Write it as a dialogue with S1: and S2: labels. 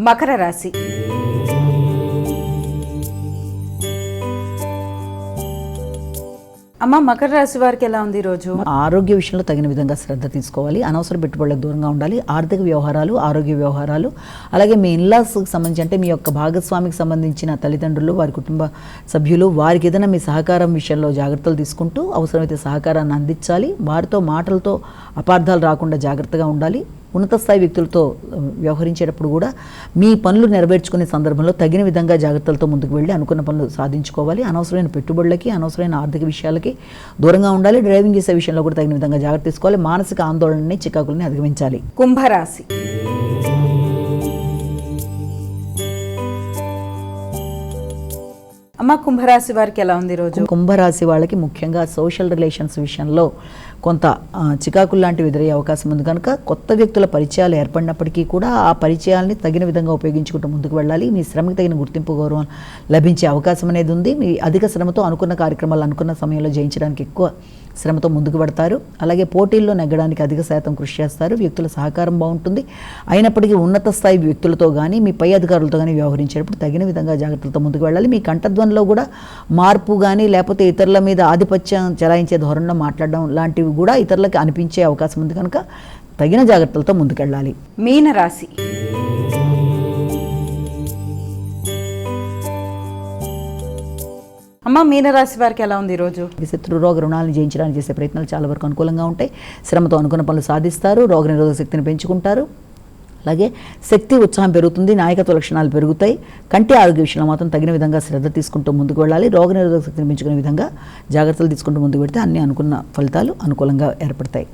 S1: మకర రాశి. అమ్మ, మకర రాశి వారికి ఎలా ఉంది ఈరోజు?
S2: ఆరోగ్య విషయంలో తగిన విధంగా శ్రద్ధ తీసుకోవాలి. అనవసర పెట్టుబడులకు దూరంగా ఉండాలి. ఆర్థిక వ్యవహారాలు, ఆరోగ్య వ్యవహారాలు, అలాగే మీ ఇన్లాస్కి సంబంధించి అంటే మీ యొక్క భాగస్వామికి సంబంధించిన తల్లిదండ్రులు, వారి కుటుంబ సభ్యులు, వారికి ఏదైనా మీ సహకారం విషయంలో జాగ్రత్తలు తీసుకుంటూ అవసరమైతే సహకారాన్ని అందించాలి. వారితో మాటలతో అపార్థాలు రాకుండా జాగ్రత్తగా ఉండాలి. ఉన్నత స్థాయి వ్యక్తులతో వ్యవహరించేటప్పుడు కూడా మీ పనులు నెరవేర్చుకునే సందర్భంలో తగిన విధంగా జాగ్రత్తలతో ముందుకు వెళ్ళి అనుకున్న పనులు సాధించుకోవాలి. అనవసరమైన పెట్టుబడులకి, అనవసరమైన ఆర్థిక విషయాలకి దూరంగా ఉండాలి. డ్రైవింగ్ చేసే విషయంలో కూడా తగిన విధంగా జాగ్రత్త తీసుకోవాలి. మానసిక ఆందోళనని, చికాకులని అధిగమించాలి.
S1: కుంభరాశి. అమ్మ, కుంభరాశి వారికి ఎలా ఉంది ఈరోజు?
S2: కుంభరాశి వాళ్ళకి ముఖ్యంగా సోషల్ రిలేషన్స్ విషయంలో కొంత చికాకులు లాంటివి ఎదురయ్యే అవకాశం ఉంది కనుక కొత్త వ్యక్తుల పరిచయాలు ఏర్పడినప్పటికీ కూడా ఆ పరిచయాల్ని తగిన విధంగా ఉపయోగించుకుంటూ ముందుకు వెళ్ళాలి. మీ శ్రమకి తగిన గుర్తింపు, గౌరవం లభించే అవకాశం అనేది ఉంది. మీ అధిక శ్రమతో అనుకున్న కార్యక్రమాలు అనుకున్న సమయంలో జయించడానికి ఎక్కువ శ్రమతో ముందుకు పడతారు. అలాగే పోటీల్లో నెగ్గడానికి అధిక శాతం కృషి చేస్తారు. వ్యక్తుల సహకారం బాగుంటుంది. అయినప్పటికీ ఉన్నత స్థాయి వ్యక్తులతో కానీ, మీ పై అధికారులతో కానీ వ్యవహరించేటప్పుడు తగిన విధంగా జాగ్రత్తలతో ముందుకు వెళ్ళాలి. మీ కంఠధ్వనిలో కూడా మార్పు కానీ, లేకపోతే ఇతరుల మీద ఆధిపత్యం చెలాయించే ధోరణిలో మాట్లాడడం లాంటివి కూడా ఇతరులకు అనిపించే అవకాశం ఉంది కనుక తగిన జాగ్రత్తలతో ముందుకెళ్ళాలి.
S1: మీనరాశి. అమ్మ, మీనరాశి వారికి ఎలా ఉంది ఈరోజు?
S2: శత్రు రోగ రుణాలను జయించడానికి చేసే ప్రయత్నాలు చాలా వరకు అనుకూలంగా ఉంటాయి. శ్రమతో అనుకున్న పనులు సాధిస్తారు. రోగనిరోధక శక్తిని పెంచుకుంటారు. అలాగే శక్తి, ఉత్సాహం పెరుగుతుంది. నాయకత్వ లక్షణాలు పెరుగుతాయి. కంటి ఆరోగ్య విషయంలో మాత్రం తగిన విధంగా శ్రద్ధ తీసుకుంటూ ముందుకు వెళ్ళాలి. రోగనిరోధక శక్తిని పెంచుకునే విధంగా జాగ్రత్తలు తీసుకుంటూ ముందుకు పెడితే అన్ని అనుకున్న ఫలితాలు అనుకూలంగా ఏర్పడతాయి.